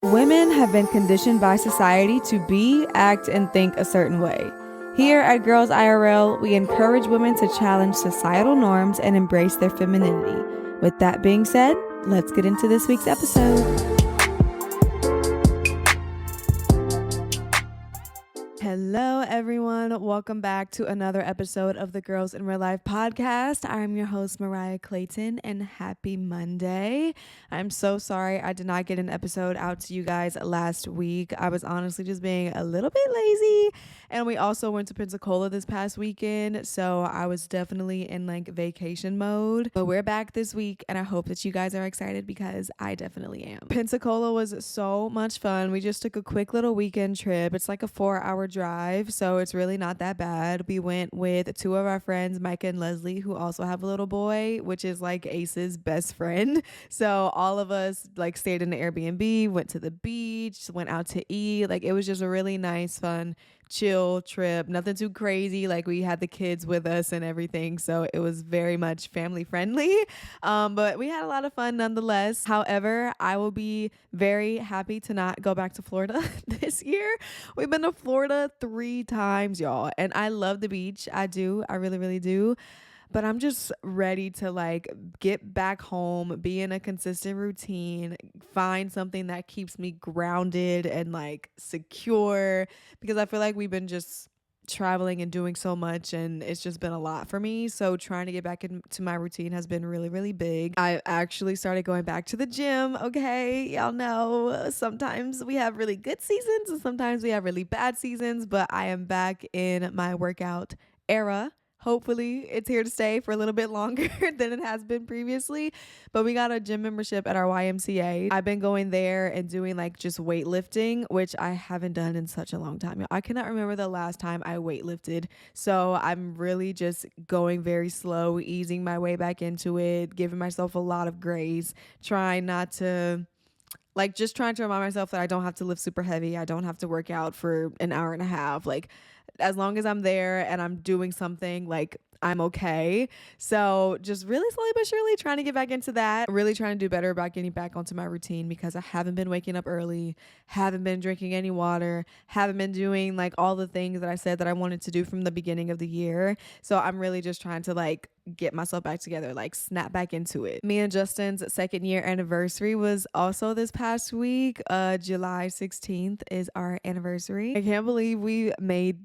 Women have been conditioned by society to be, act, and think a certain way. Here at Girls IRL, we encourage women to challenge societal norms and embrace their femininity. With that being said, let's get into this week's episode. Hello, everyone. Welcome back to another episode of the Girls in Real Life podcast. I'm your host, Mariah Clayton, and happy Monday. I'm so sorry I did not get an episode out to you guys last week. I was honestly just being a little bit lazy, and we also went to Pensacola this past weekend, so I was definitely in like vacation mode. But we're back this week, and I hope that you guys are excited because I definitely am. Pensacola was so much fun. We just took a quick little weekend trip. It's like a 4-hour drive, so it's really not that bad. We went with two of our friends, Micah and Leslie, who also have a little boy, which is like Ace's best friend. So all of us like stayed in the Airbnb, went to the beach, went out to eat. Like it was just a really nice, fun, chill trip. Nothing too crazy. Like we had the kids with us and everything, so it was very much family friendly. But we had a lot of fun nonetheless. However, I will be very happy to not go back to Florida this year. We've been to Florida 3 times, y'all, and I love the beach. I do. I really, really do. But I'm just ready to like get back home, be in a consistent routine, find something that keeps me grounded and like secure, because I feel like we've been just traveling and doing so much and it's just been a lot for me. So trying to get back into my routine has been really, really big. I actually started going back to the gym. Okay, y'all know sometimes we have really good seasons and sometimes we have really bad seasons, but I am back in my workout era. Hopefully it's here to stay for a little bit longer than it has been previously. But we got a gym membership at our YMCA. I've been going there and doing like just weightlifting, which I haven't done in such a long time. I cannot remember the last time I weightlifted. So I'm really just going very slow, easing my way back into it, giving myself a lot of grace, trying not to just trying to remind myself that I don't have to lift super heavy. I don't have to work out for an hour and a half. Like as long as I'm there and I'm doing something, like I'm okay. So just really slowly but surely trying to get back into that. Really trying to do better about getting back onto my routine because I haven't been waking up early, haven't been drinking any water, haven't been doing like all the things that I said that I wanted to do from the beginning of the year. So I'm really just trying to like get myself back together, like snap back into it. Me and Justin's 2nd year anniversary was also this past week. July 16th is our anniversary. I can't believe we made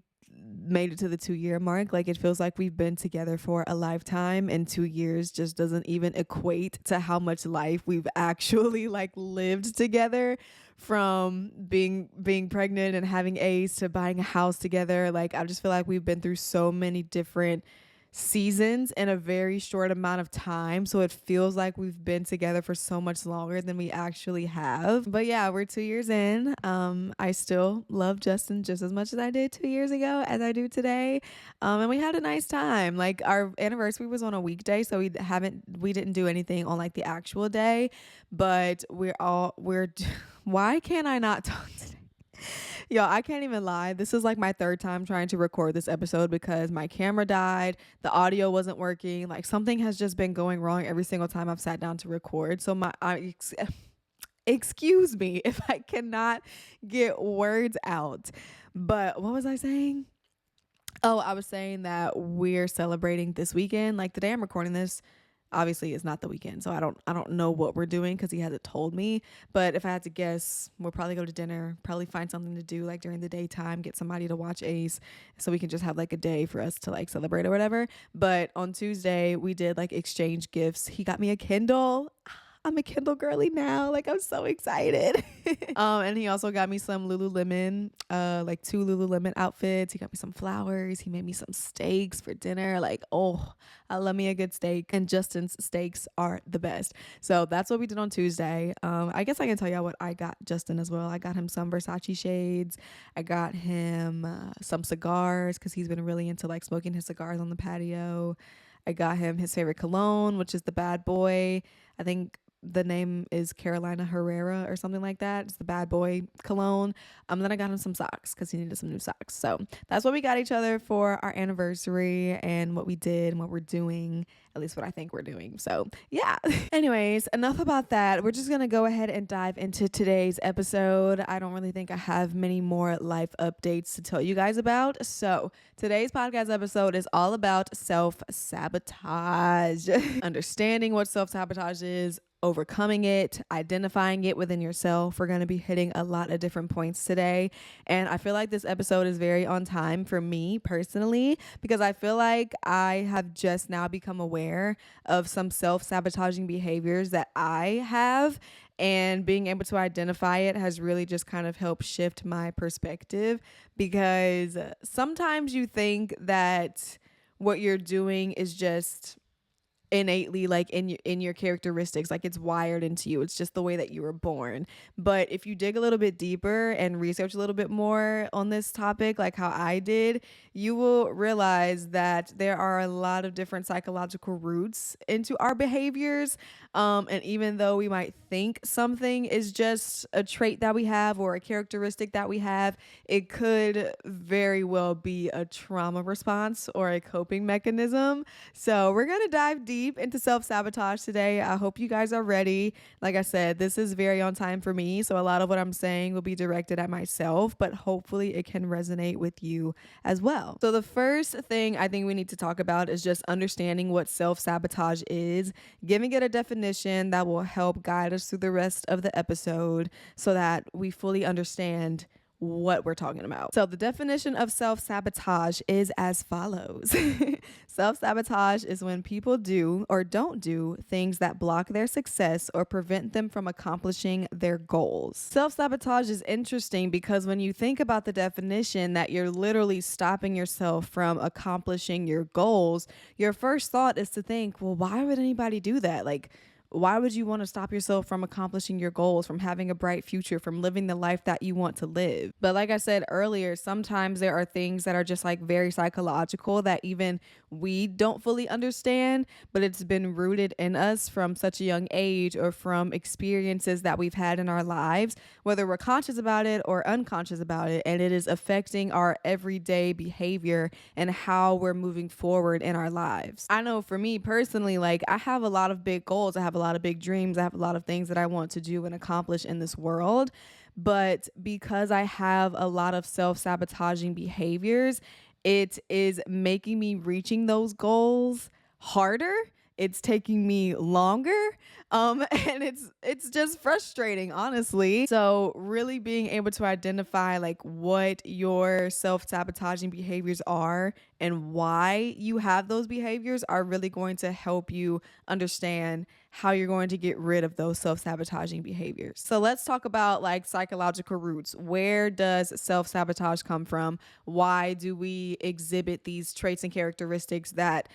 it to the 2-year mark. Like it feels like we've been together for a lifetime, and 2 years just doesn't even equate to how much life we've actually like lived together, from being pregnant and having Ace to buying a house together. Like I just feel like we've been through so many different seasons in a very short amount of time, so it feels like we've been together for so much longer than we actually have. But yeah, we're 2 years in. I still love Justin just as much as I did 2 years ago as I do today. And we had a nice time. Like our anniversary was on a weekday, so we didn't do anything on like the actual day, but we're why can't I not talk today? Yo, I can't even lie. This is like my 3rd time trying to record this episode because my camera died, the audio wasn't working. Like something has just been going wrong every single time I've sat down to record. So excuse me if I cannot get words out. But what was I saying? Oh, I was saying that we're celebrating this weekend. Like the day I'm recording this, obviously it's not the weekend, so I don't know what we're doing because he hasn't told me. But if I had to guess, we'll probably go to dinner, probably find something to do like during the daytime, get somebody to watch Ace so we can just have like a day for us to like celebrate or whatever. But on Tuesday we did like exchange gifts. He got me a Kindle. I'm a Kindle girly now. Like I'm so excited. And he also got me some Lululemon, like 2 Lululemon outfits. He got me some flowers. He made me some steaks for dinner. Like, oh, I love me a good steak. And Justin's steaks are the best. So that's what we did on Tuesday. I guess I can tell y'all what I got Justin as well. I got him some Versace shades. I got him some cigars because he's been really into like smoking his cigars on the patio. I got him his favorite cologne, which is the Bad Boy. I think the name is Carolina Herrera or something like that. It's the bad boy cologne. Then I got him some socks because he needed some new socks. So that's what we got each other for our anniversary and what we did and what we're doing, at least what I think we're doing. So yeah. Anyways, enough about that. We're just going to go ahead and dive into today's episode. I don't really think I have many more life updates to tell you guys about. So today's podcast episode is all about self-sabotage. Understanding what self-sabotage is, overcoming it, identifying it within yourself. We're going to be hitting a lot of different points today. And I feel like this episode is very on time for me personally, because I feel like I have just now become aware of some self-sabotaging behaviors that I have. And being able to identify it has really just kind of helped shift my perspective, because sometimes you think that what you're doing is just innately like in your characteristics, like it's wired into you, it's just the way that you were born. But if you dig a little bit deeper and research a little bit more on this topic, like how I did, you will realize that there are a lot of different psychological roots into our behaviors, and even though we might think something is just a trait that we have or a characteristic that we have, it could very well be a trauma response or a coping mechanism. So we're gonna dive deep into self-sabotage today. I hope you guys are ready. Like I said, this is very on time for me, so a lot of what I'm saying will be directed at myself, but hopefully it can resonate with you as well. So the first thing I think we need to talk about is just understanding what self-sabotage is, giving it a definition that will help guide us through the rest of the episode so that we fully understand what we're talking about. So the definition of self-sabotage is as follows. Self-sabotage is when people do or don't do things that block their success or prevent them from accomplishing their goals. Self-sabotage is interesting because when you think about the definition that you're literally stopping yourself from accomplishing your goals, your first thought is to think, well, why would anybody do that? Like, why would you want to stop yourself from accomplishing your goals, from having a bright future, from living the life that you want to live? But like I said earlier, sometimes there are things that are just like very psychological that even we don't fully understand, but it's been rooted in us from such a young age or from experiences that we've had in our lives, whether we're conscious about it or unconscious about it, and it is affecting our everyday behavior and how we're moving forward in our lives. I know for me personally, like I have a lot of big goals. I have a lot of big dreams. I have a lot of things that I want to do and accomplish in this world. But because I have a lot of self-sabotaging behaviors, it is making me reaching those goals harder. It's taking me longer. And it's just frustrating, honestly. So really being able to identify like what your self-sabotaging behaviors are and why you have those behaviors are really going to help you understand how you're going to get rid of those self-sabotaging behaviors. So let's talk about like psychological roots. Where does self-sabotage come from? Why do we exhibit these traits and characteristics that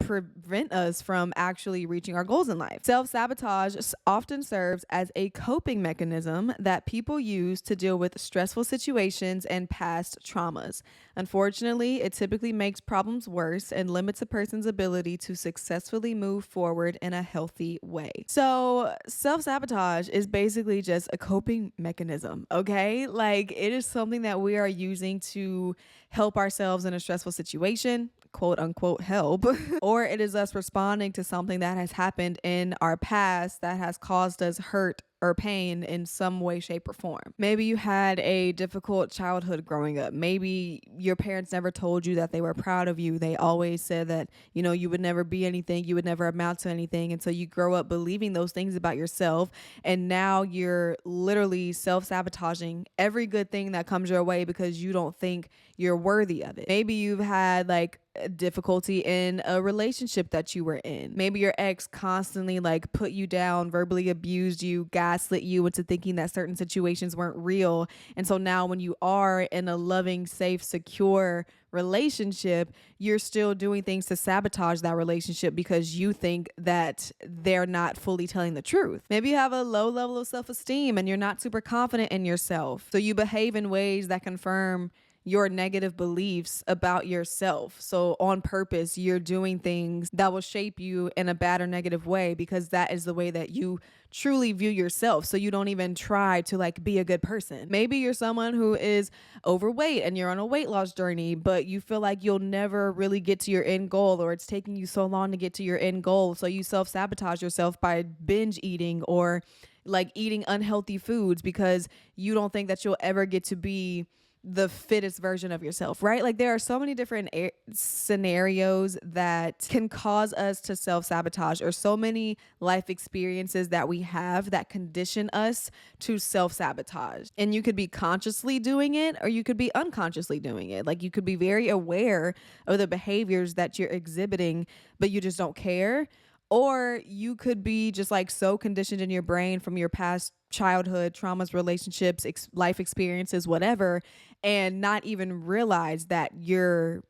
prevent us from actually reaching our goals in life? Self-sabotage often serves as a coping mechanism that people use to deal with stressful situations and past traumas. Unfortunately, it typically makes problems worse and limits a person's ability to successfully move forward in a healthy way. So self-sabotage is basically just a coping mechanism, okay? Like it is something that we are using to help ourselves in a stressful situation, quote unquote help, or it is us responding to something that has happened in our past that has caused us hurt or pain in some way, shape, or form. Maybe you had a difficult childhood growing up. Maybe your parents never told you that they were proud of you. They always said that, you know, you would never be anything, you would never amount to anything. And so you grow up believing those things about yourself. And now you're literally self-sabotaging every good thing that comes your way because you don't think you're worthy of it. Maybe you've had like difficulty in a relationship that you were in. Maybe your ex constantly like put you down, verbally abused you, gaslit you into thinking that certain situations weren't real. And so now when you are in a loving, safe, secure relationship, you're still doing things to sabotage that relationship because you think that they're not fully telling the truth. Maybe you have a low level of self-esteem and you're not super confident in yourself. So you behave in ways that confirm your negative beliefs about yourself. So on purpose, you're doing things that will shape you in a bad or negative way because that is the way that you truly view yourself. So you don't even try to like be a good person. Maybe you're someone who is overweight and you're on a weight loss journey, but you feel like you'll never really get to your end goal, or it's taking you so long to get to your end goal. So you self-sabotage yourself by binge eating or like eating unhealthy foods because you don't think that you'll ever get to be the fittest version of yourself, right? Like there are so many different scenarios that can cause us to self-sabotage, or so many life experiences that we have that condition us to self-sabotage. And you could be consciously doing it or you could be unconsciously doing it. Like you could be very aware of the behaviors that you're exhibiting, but you just don't care. Or you could be just like so conditioned in your brain from your past childhood traumas, relationships, life experiences, whatever, and not even realize that you're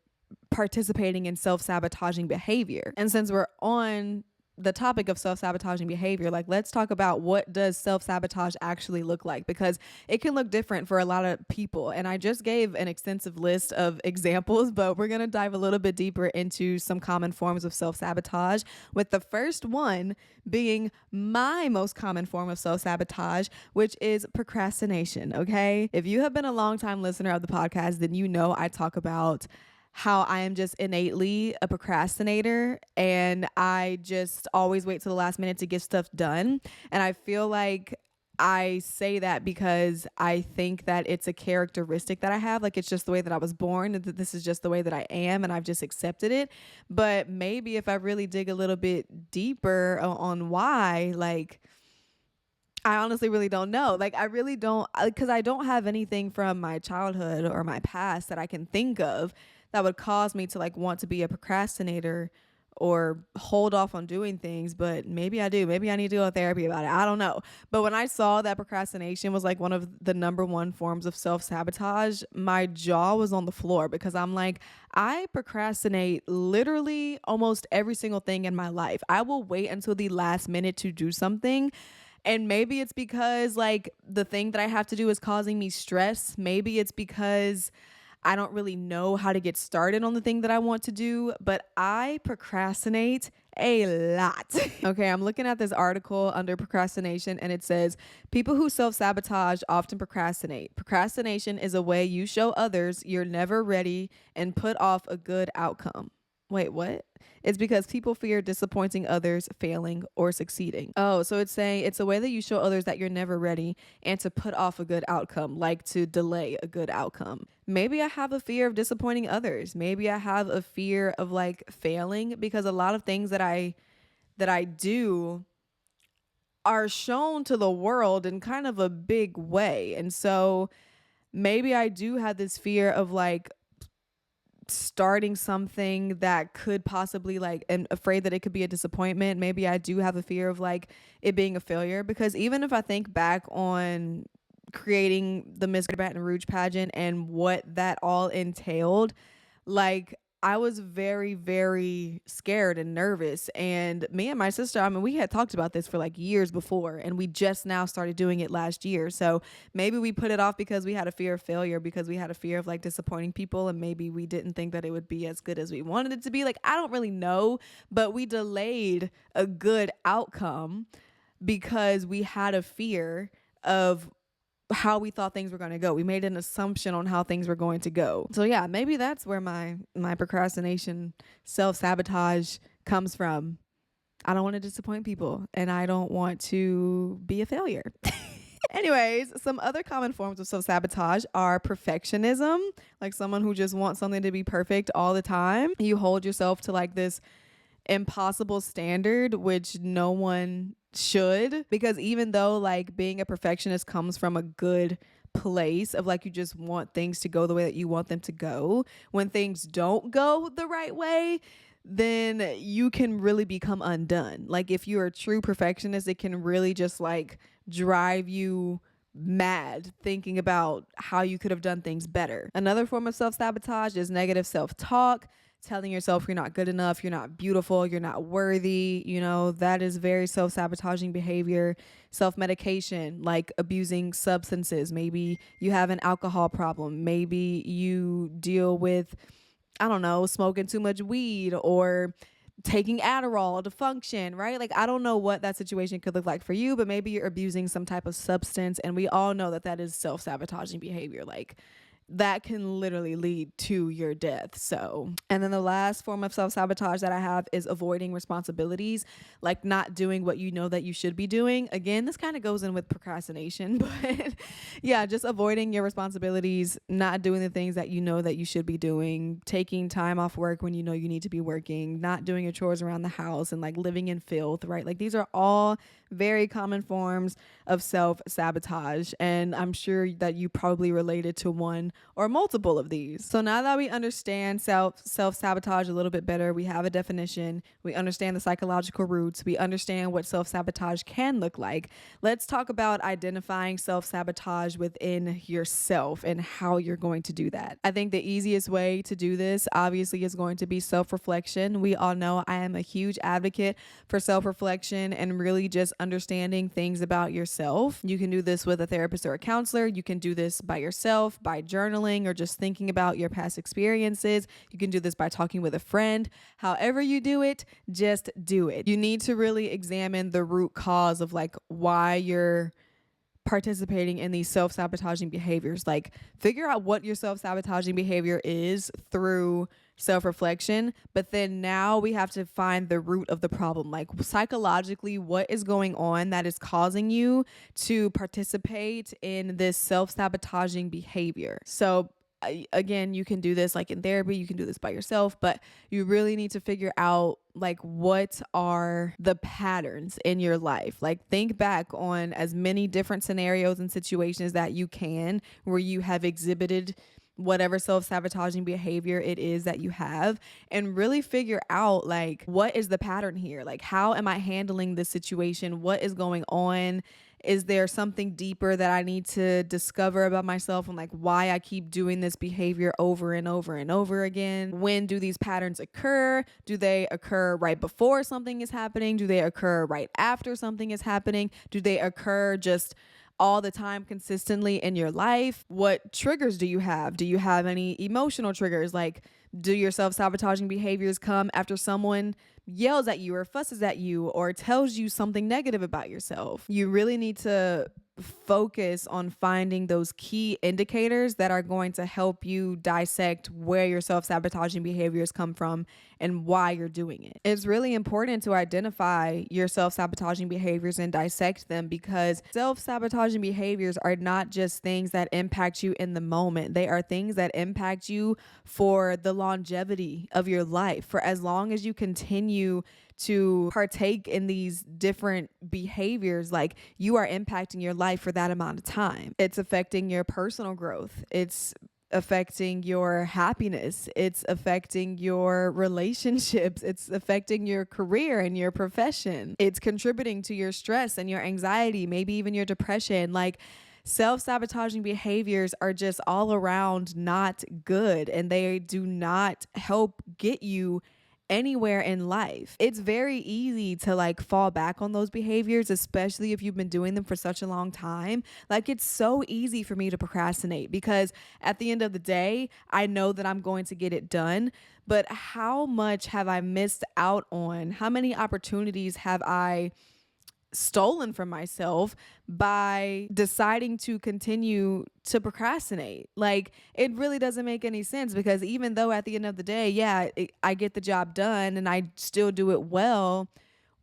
participating in self-sabotaging behavior. And since we're on the topic of self-sabotaging behavior, like let's talk about what does self-sabotage actually look like, because it can look different for a lot of people. And I just gave an extensive list of examples, but we're going to dive a little bit deeper into some common forms of self-sabotage, with the first one being my most common form of self-sabotage, which is procrastination. Okay, if you have been a long time listener of the podcast, then you know I talk about how I am just innately a procrastinator and I just always wait till the last minute to get stuff done. And I feel like I say that because I think that it's a characteristic that I have. Like it's just the way that I was born, that this is just the way that I am, and I've just accepted it. But maybe if I really dig a little bit deeper on why, like, I honestly really don't know. Like, I really don't, because I don't have anything from my childhood or my past that I can think of that would cause me to like want to be a procrastinator or hold off on doing things. But maybe I do. Maybe I need to go to therapy about it. I don't know. But when I saw that procrastination was like one of the number one forms of self-sabotage, my jaw was on the floor, because I'm like, I procrastinate literally almost every single thing in my life. I will wait until the last minute to do something. And maybe it's because like the thing that I have to do is causing me stress. Maybe it's because I don't really know how to get started on the thing that I want to do, but I procrastinate a lot. Okay, I'm looking at this article under procrastination, and it says people who self-sabotage often procrastinate. Procrastination is a way you show others you're never ready and put off a good outcome. Wait, what? It's because people fear disappointing others, failing, or succeeding. Oh, so it's saying it's a way that you show others that you're never ready and to put off a good outcome, like to delay a good outcome. Maybe I have a fear of disappointing others. Maybe I have a fear of like failing, because a lot of things that I do are shown to the world in kind of a big way. And so maybe I do have this fear of like starting something that could possibly like, and afraid that it could be a disappointment. Maybe I do have a fear of like it being a failure, because even if I think back on creating the Miss Baton Rouge pageant and what that all entailed, like I was very, very scared and nervous. And me and my sister, I mean, we had talked about this for like years before, and we just now started doing it last year. So maybe we put it off because we had a fear of failure, because we had a fear of like disappointing people, and maybe we didn't think that it would be as good as we wanted it to be. Like, I don't really know, but we delayed a good outcome because we had a fear of how we thought things were going to go. We made an assumption on how things were going to go. So yeah, maybe that's where my procrastination, self-sabotage comes from. I don't want to disappoint people, and I don't want to be a failure. Anyways, some other common forms of self-sabotage are perfectionism, like someone who just wants something to be perfect all the time. You hold yourself to like this impossible standard, which no one should, because even though like being a perfectionist comes from a good place of like you just want things to go the way that you want them to go, when things don't go the right way, then you can really become undone. Like if you're a true perfectionist, it can really just like drive you mad thinking about how you could have done things better. Another form of self-sabotage is negative self-talk. telling yourself you're not good enough, you're not beautiful, you're not worthy. That is very self-sabotaging behavior. Self-medication, like abusing substances. Maybe you have an alcohol problem. Maybe you deal with, I don't know, smoking too much weed or taking Adderall to function, right? Like, I don't know what that situation could look like for you, but maybe you're abusing some type of substance. And we all know that that is self-sabotaging behavior. Like, that can literally lead to your death. So, and then the last form of self-sabotage that I have is avoiding responsibilities, like not doing what you know that you should be doing. Again, this kind of goes in with procrastination, but yeah, just avoiding your responsibilities, not doing the things that you know that you should be doing, taking time off work when you know you need to be working, not doing your chores around the house, and like living in filth, right? Like, these are all very common forms of self-sabotage, and I'm sure that you probably related to one or multiple of these. So now that we understand self-sabotage a little bit better, we have a definition, we understand the psychological roots, we understand what self-sabotage can look like. Let's talk about identifying self-sabotage within yourself and how you're going to do that. I think the easiest way to do this obviously is going to be self-reflection. We all know I am a huge advocate for self-reflection and really just understanding things about yourself. You can do this with a therapist or a counselor. You can do this by yourself, by journaling, or just thinking about your past experiences. You can do this by talking with a friend. However you do it, just do it. You need to really examine the root cause of like why you're participating in these self-sabotaging behaviors. Like, figure out what your self-sabotaging behavior is through self-reflection, but then now we have to find the root of the problem. Like, psychologically, what is going on that is causing you to participate in this self-sabotaging behavior? So again, you can do this like in therapy, you can do this by yourself, but you really need to figure out like what are the patterns in your life. Like, think back on as many different scenarios and situations that you can where you have exhibited whatever self-sabotaging behavior it is that you have, and really figure out like what is the pattern here? Like, how am I handling this situation? What is going on? Is there something deeper that I need to discover about myself and like why I keep doing this behavior over and over and over again? When do these patterns occur? Do they occur right before something is happening? Do they occur right after something is happening? Do they occur just all the time consistently in your life? What triggers do you have? Do you have any emotional triggers? Like, do your self-sabotaging behaviors come after someone yells at you or fusses at you or tells you something negative about yourself? You really need to focus on finding those key indicators that are going to help you dissect where your self-sabotaging behaviors come from and why you're doing it. It's really important to identify your self-sabotaging behaviors and dissect them, because self-sabotaging behaviors are not just things that impact you in the moment. They are things that impact you for the longevity of your life. For as long as you continue to partake in these different behaviors, like, you are impacting your life for that amount of time. It's affecting your personal growth. It's affecting your happiness. It's affecting your relationships. It's affecting your career and your profession. It's contributing to your stress and your anxiety, maybe even your depression. Like, self-sabotaging behaviors are just all around not good, and they do not help get you anywhere in life. It's very easy to like fall back on those behaviors, especially if you've been doing them for such a long time. Like, it's so easy for me to procrastinate because at the end of the day, I know that I'm going to get it done. But how much have I missed out on? How many opportunities have I stolen from myself by deciding to continue to procrastinate? Like, it really doesn't make any sense, because even though at the end of the day, yeah, I get the job done and I still do it well,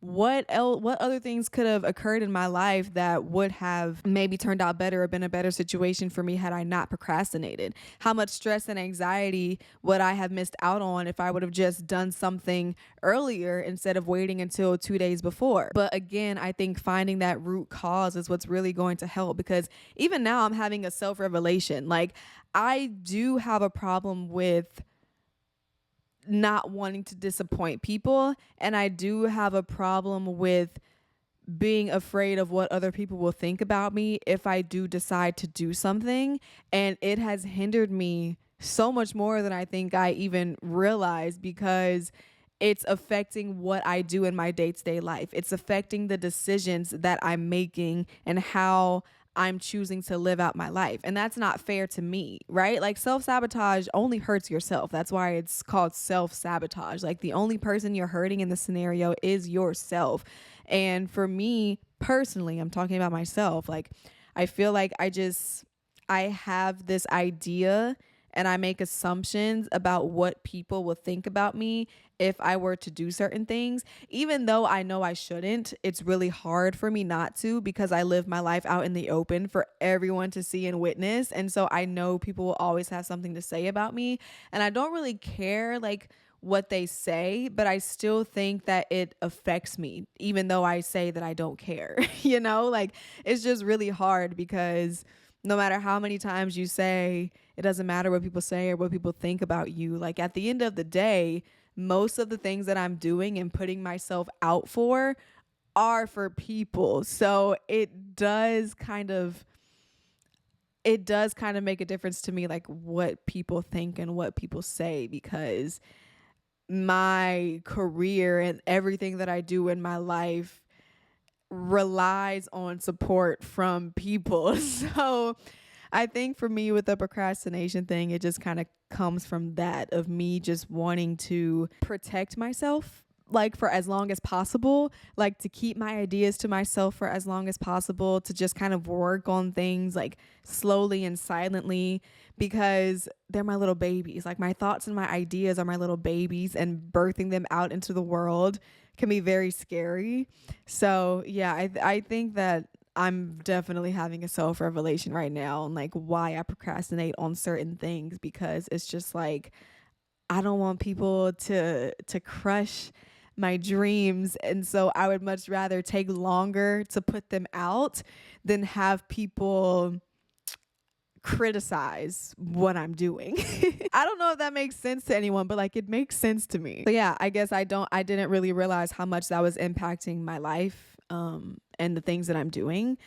what other things could have occurred in my life that would have maybe turned out better or been a better situation for me had I not procrastinated? How much stress and anxiety would I have missed out on if I would have just done something earlier instead of waiting until 2 days before? But again, I think finding that root cause is what's really going to help, because even now I'm having a self-revelation. Like, I do have a problem with not wanting to disappoint people, and I do have a problem with being afraid of what other people will think about me if I do decide to do something, and it has hindered me so much more than I think I even realized, because it's affecting what I do in my day-to-day life. It's affecting the decisions that I'm making and how I'm choosing to live out my life. And that's not fair to me, right? Like, self-sabotage only hurts yourself. That's why it's called self-sabotage. Like, the only person you're hurting in the scenario is yourself. And for me personally, I'm talking about myself. Like, I feel like I have this idea and I make assumptions about what people will think about me if I were to do certain things. Even though I know I shouldn't, it's really hard for me not to, because I live my life out in the open for everyone to see and witness. And so I know people will always have something to say about me. And I don't really care like what they say, but I still think that it affects me, even though I say that I don't care. Like, it's just really hard, because no matter how many times you say it doesn't matter what people say or what people think about you, like, at the end of the day, most of the things that I'm doing and putting myself out for are for people. So it does kind of make a difference to me, like, what people think and what people say, because my career and everything that I do in my life relies on support from people. So I think for me, with the procrastination thing, it just kind of comes from that, of me just wanting to protect myself, like, for as long as possible, like, to keep my ideas to myself for as long as possible, to just kind of work on things like slowly and silently, because they're my little babies. Like, my thoughts and my ideas are my little babies, and birthing them out into the world can be very scary. So yeah, I think that I'm definitely having a self revelation right now, and like, why I procrastinate on certain things, because it's just like, I don't want people to crush my dreams, and so I would much rather take longer to put them out than have people criticize what I'm doing. I don't know if that makes sense to anyone, but like, it makes sense to me. So yeah, I guess I didn't really realize how much that was impacting my life, and the things that I'm doing,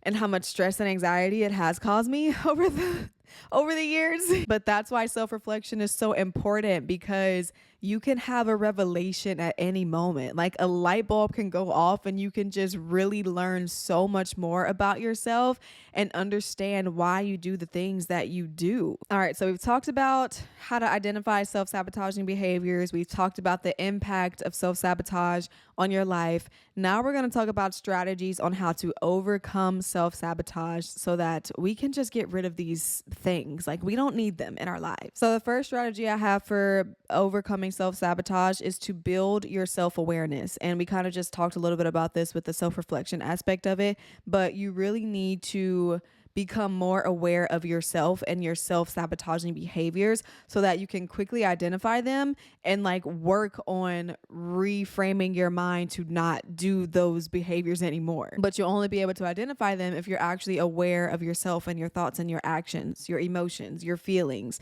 and how much stress and anxiety it has caused me over the years. But that's why self-reflection is so important, because you can have a revelation at any moment. Like, a light bulb can go off, and you can just really learn so much more about yourself and understand why you do the things that you do. All right, so we've talked about how to identify self-sabotaging behaviors. We've talked about the impact of self-sabotage on your life. Now we're going to talk about strategies on how to overcome self-sabotage, so that we can just get rid of these things. Like, we don't need them in our lives. So the first strategy I have for overcoming self-sabotage is to build your self-awareness. And we kind of just talked a little bit about this with the self-reflection aspect of it, but you really need to become more aware of yourself and your self-sabotaging behaviors, so that you can quickly identify them and like work on reframing your mind to not do those behaviors anymore. But you'll only be able to identify them if you're actually aware of yourself and your thoughts and your actions, your emotions, your feelings,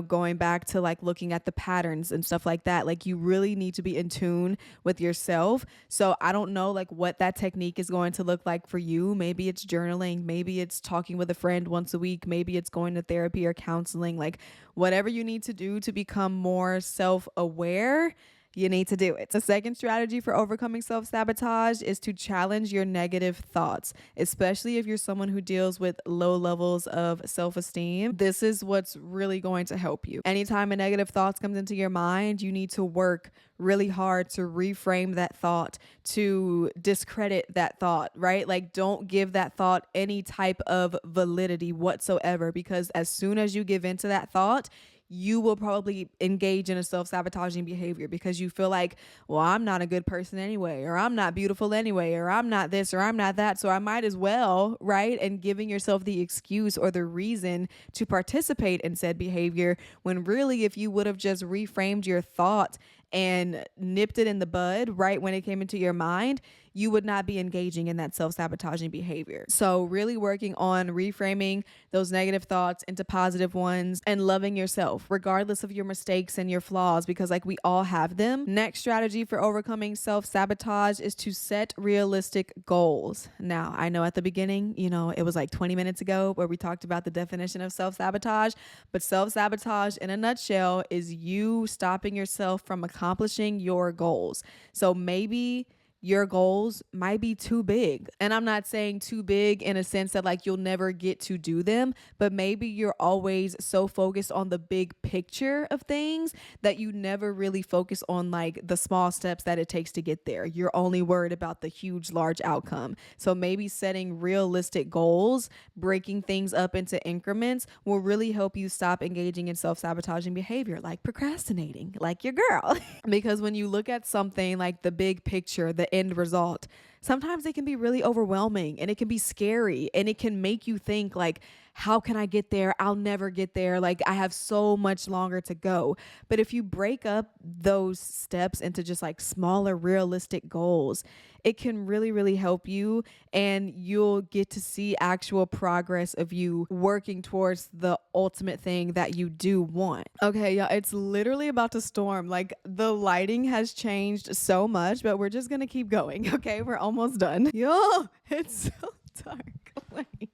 going back to like looking at the patterns and stuff like that. Like, you really need to be in tune with yourself. So I don't know like what that technique is going to look like for you. Maybe it's journaling, maybe it's talking with a friend once a week, maybe it's going to therapy or counseling. Like, whatever you need to do to become more self-aware, you need to do it. The second strategy for overcoming self-sabotage is to challenge your negative thoughts, especially if you're someone who deals with low levels of self-esteem. This is what's really going to help you. Anytime a negative thought comes into your mind, you need to work really hard to reframe that thought, to discredit that thought, right? Like, don't give that thought any type of validity whatsoever, because as soon as you give into that thought, you will probably engage in a self-sabotaging behavior, because you feel like, well, I'm not a good person anyway, or I'm not beautiful anyway, or I'm not this, or I'm not that, so I might as well, right? And giving yourself the excuse or the reason to participate in said behavior, when really, if you would have just reframed your thought and nipped it in the bud right when it came into your mind, you would not be engaging in that self-sabotaging behavior. So really working on reframing those negative thoughts into positive ones and loving yourself regardless of your mistakes and your flaws, because like we all have them. Next strategy for overcoming self-sabotage is to set realistic goals. Now, I know at the beginning, it was like 20 minutes ago where we talked about the definition of self-sabotage, but self-sabotage in a nutshell is you stopping yourself from accomplishing your goals. So maybe your goals might be too big. And I'm not saying too big in a sense that like you'll never get to do them, but maybe you're always so focused on the big picture of things that you never really focus on like the small steps that it takes to get there. You're only worried about the huge, large outcome. So maybe setting realistic goals, breaking things up into increments will really help you stop engaging in self-sabotaging behavior, like procrastinating, like your girl. Because when you look at something like the big picture, the end result, sometimes it can be really overwhelming and it can be scary and it can make you think like, how can I get there? I'll never get there. Like I have so much longer to go. But if you break up those steps into just like smaller, realistic goals, it can really, really help you, and you'll get to see actual progress of you working towards the ultimate thing that you do want. Okay, yeah, it's literally about to storm. Like the lighting has changed so much, but we're just gonna keep going. Okay, we're almost done. Yo, it's so dark. Wait.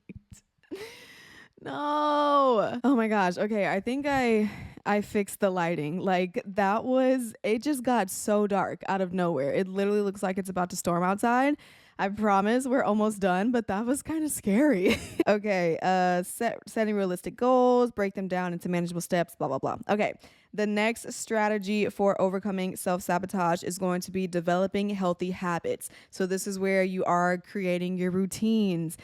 No. Oh my gosh. Okay, I think I fixed the lighting. Like it just got so dark out of nowhere. It literally looks like it's about to storm outside. I promise we're almost done, but that was kind of scary. Okay, setting realistic goals, break them down into manageable steps, blah, blah, blah. Okay, the next strategy for overcoming self-sabotage is going to be developing healthy habits. So this is where you are creating your routines,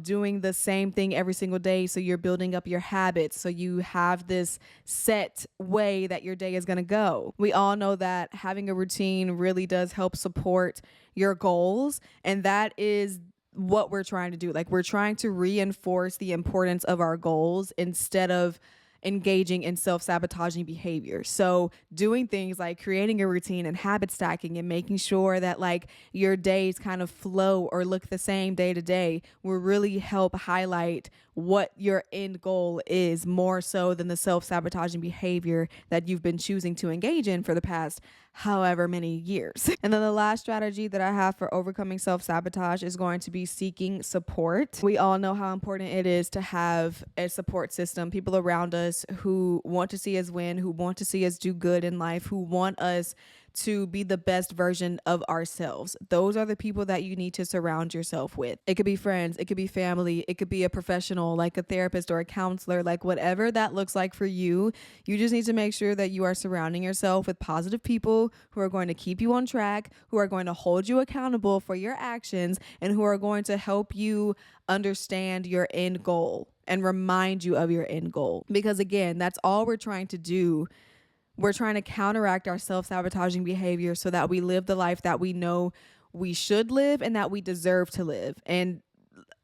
doing the same thing every single day. So you're building up your habits. So you have this set way that your day is going to go. We all know that having a routine really does help support your goals. And that is what we're trying to do. Like we're trying to reinforce the importance of our goals instead of engaging in self-sabotaging behavior. So doing things like creating a routine and habit stacking and making sure that like your days kind of flow or look the same day to day will really help highlight what your end goal is, more so than the self-sabotaging behavior that you've been choosing to engage in for the past however many years. And then the last strategy that I have for overcoming self-sabotage is going to be seeking support. We all know how important it is to have a support system, people around us who want to see us win, who want to see us do good in life, who want us to be the best version of ourselves. Those are the people that you need to surround yourself with. It could be friends, it could be family, it could be a professional like a therapist or a counselor, like whatever that looks like for you. You just need to make sure that you are surrounding yourself with positive people who are going to keep you on track, who are going to hold you accountable for your actions, and who are going to help you understand your end goal and remind you of your end goal. Because again, that's all we're trying to do. We're trying to counteract our self-sabotaging behavior so that we live the life that we know we should live and that we deserve to live. And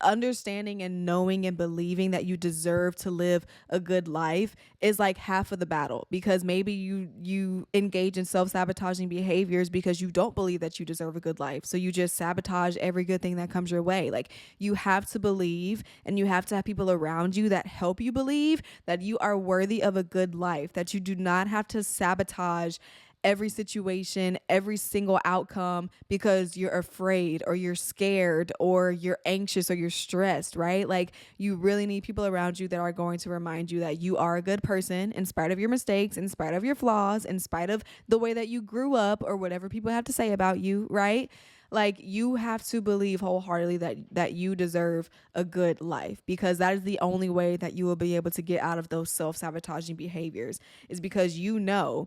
understanding and knowing and believing that you deserve to live a good life is like half of the battle, because maybe you engage in self-sabotaging behaviors because you don't believe that you deserve a good life, so you just sabotage every good thing that comes your way. Like you have to believe, and you have to have people around you that help you believe that you are worthy of a good life, that you do not have to sabotage every situation, every single outcome because you're afraid or you're scared or you're anxious or you're stressed, right? Like you really need people around you that are going to remind you that you are a good person in spite of your mistakes, in spite of your flaws, in spite of the way that you grew up or whatever people have to say about you, right? Like you have to believe wholeheartedly that you deserve a good life, because that is the only way that you will be able to get out of those self-sabotaging behaviors, is because you know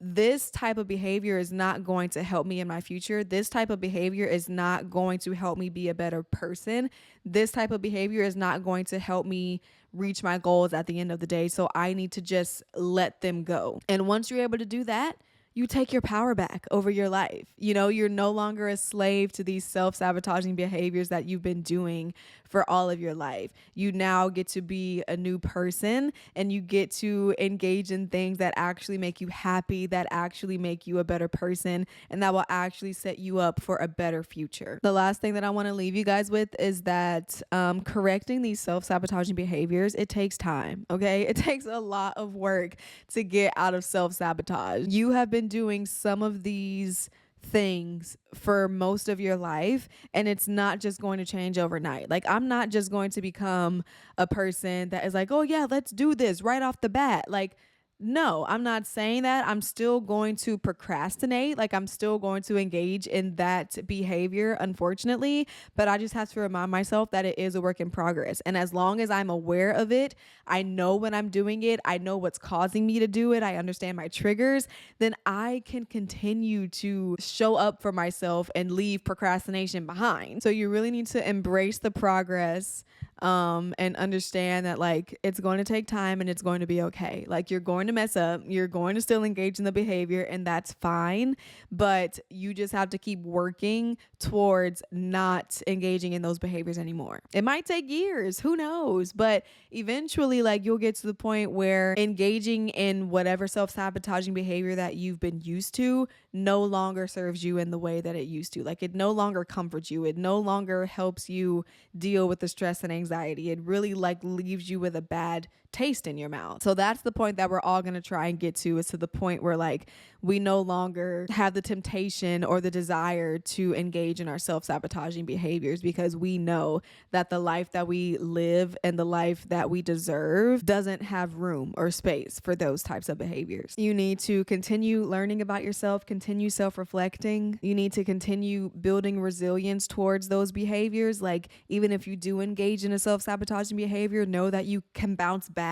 this type of behavior is not going to help me in my future. This type of behavior is not going to help me be a better person. This type of behavior is not going to help me reach my goals at the end of the day. So I need to just let them go. And once you're able to do that, you take your power back over your life. You know, you're no longer a slave to these self-sabotaging behaviors that you've been doing for all of your life. You now get to be a new person, and you get to engage in things that actually make you happy, that actually make you a better person, and that will actually set you up for a better future. The last thing that I want to leave you guys with is that correcting these self-sabotaging behaviors, it takes time, okay? It takes a lot of work to get out of self-sabotage. You have been doing some of these things for most of your life, and it's not just going to change overnight. Like, I'm not just going to become a person that is like, oh yeah, let's do this right off the bat. Like, no, I'm not saying that. I'm still going to procrastinate. Like, I'm still going to engage in that behavior, unfortunately. But I just have to remind myself that it is a work in progress. And as long as I'm aware of it, I know when I'm doing it, I know what's causing me to do it, I understand my triggers, then I can continue to show up for myself and leave procrastination behind. So you really need to embrace the progress, and understand that, like, it's going to take time and it's going to be okay. Like, you're going to mess up, you're going to still engage in the behavior, and that's fine. But you just have to keep working towards not engaging in those behaviors anymore. It might take years, who knows? But eventually, like, you'll get to the point where engaging in whatever self-sabotaging behavior that you've been used to no longer serves you in the way that it used to. Like, it no longer comforts you. It no longer helps you deal with the stress and anxiety. It really, like, leaves you with a bad taste in your mouth. So that's the point that we're all going to try and get to, is to the point where, like, we no longer have the temptation or the desire to engage in our self-sabotaging behaviors, because we know that the life that we live and the life that we deserve doesn't have room or space for those types of behaviors. You need to continue learning about yourself, continue self-reflecting. You need to continue building resilience towards those behaviors. Like, even if you do engage in a self-sabotaging behavior, know that you can bounce back,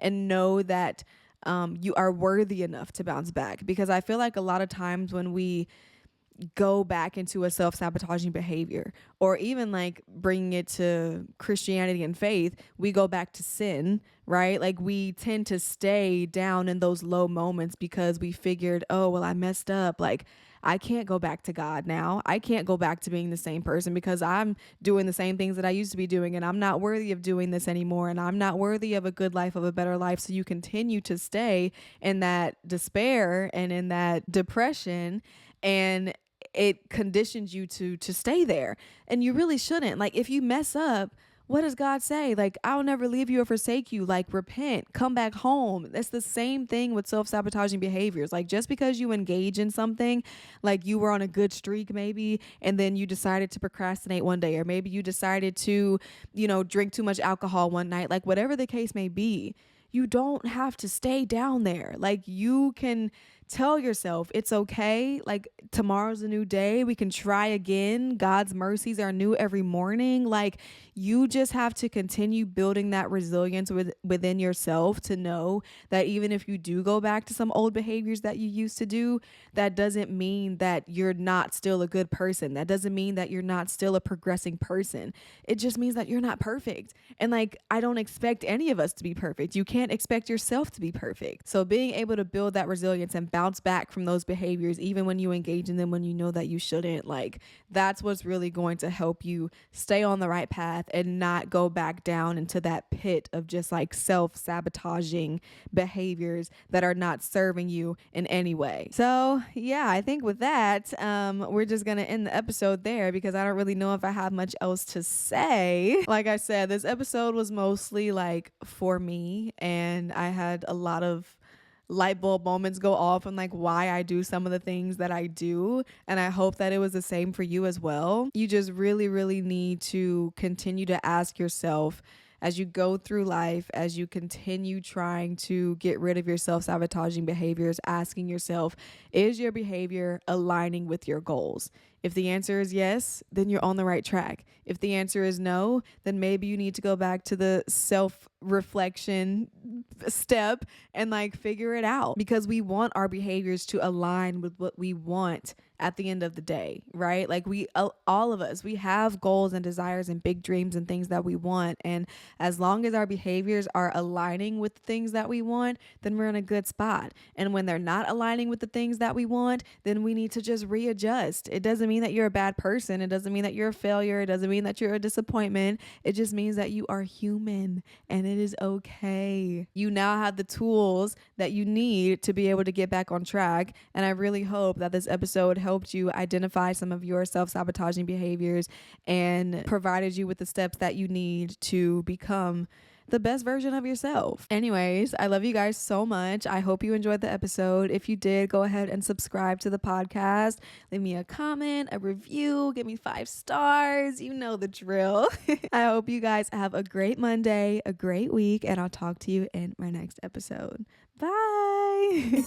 and know that you are worthy enough to bounce back. Because I feel like a lot of times when we go back into a self-sabotaging behavior, or even like bringing it to Christianity and faith, we go back to sin, right? Like, we tend to stay down in those low moments because we figured, oh, well, I messed up. Like, I can't go back to God now. I can't go back to being the same person because I'm doing the same things that I used to be doing, and I'm not worthy of doing this anymore, and I'm not worthy of a good life, of a better life. So you continue to stay in that despair and in that depression, and it conditions you to stay there. And you really shouldn't. Like, if you mess up, what does God say? Like, I'll never leave you or forsake you. Like, repent, come back home. It's the same thing with self-sabotaging behaviors. Like, just because you engage in something, like you were on a good streak maybe, and then you decided to procrastinate one day, or maybe you decided to, drink too much alcohol one night, like whatever the case may be, you don't have to stay down there. Like, you can tell yourself it's okay. Like, tomorrow's a new day. We can try again. God's mercies are new every morning. Like, you just have to continue building that resilience within yourself to know that even if you do go back to some old behaviors that you used to do, that doesn't mean that you're not still a good person. That doesn't mean that you're not still a progressing person. It just means that you're not perfect. And, like, I don't expect any of us to be perfect. You can't expect yourself to be perfect. So being able to build that resilience and bounce back from those behaviors, even when you engage in them when you know that you shouldn't, like, that's what's really going to help you stay on the right path and not go back down into that pit of just like self-sabotaging behaviors that are not serving you in any way. So yeah, I think with that, we're just gonna end the episode there, because I don't really know if I have much else to say. Like I said, this episode was mostly like for me, and I had a lot of light bulb moments go off and like why I do some of the things that I do. And I hope that it was the same for you as well. You just really, really need to continue to ask yourself, as you go through life, as you continue trying to get rid of your self-sabotaging behaviors, asking yourself, is your behavior aligning with your goals? If the answer is yes, then you're on the right track. If the answer is no, then maybe you need to go back to the self-reflection step and like figure it out, because we want our behaviors to align with what we want at the end of the day, right? Like all of us, we have goals and desires and big dreams and things that we want. And as long as our behaviors are aligning with the things that we want, then we're in a good spot. And when they're not aligning with the things that we want, then we need to just readjust. It doesn't mean that you're a bad person. It doesn't mean that you're a failure. It doesn't mean that you're a disappointment. It just means that you are human and it is okay. You now have the tools that you need to be able to get back on track. And I really hope that this episode helped you identify some of your self-sabotaging behaviors and provided you with the steps that you need to become the best version of yourself. Anyways, I love you guys so much. I hope you enjoyed the episode. If you did, go ahead and subscribe to the podcast. Leave me a comment, a review, give me 5 stars. You know the drill. I hope you guys have a great Monday, a great week, and I'll talk to you in my next episode. Bye.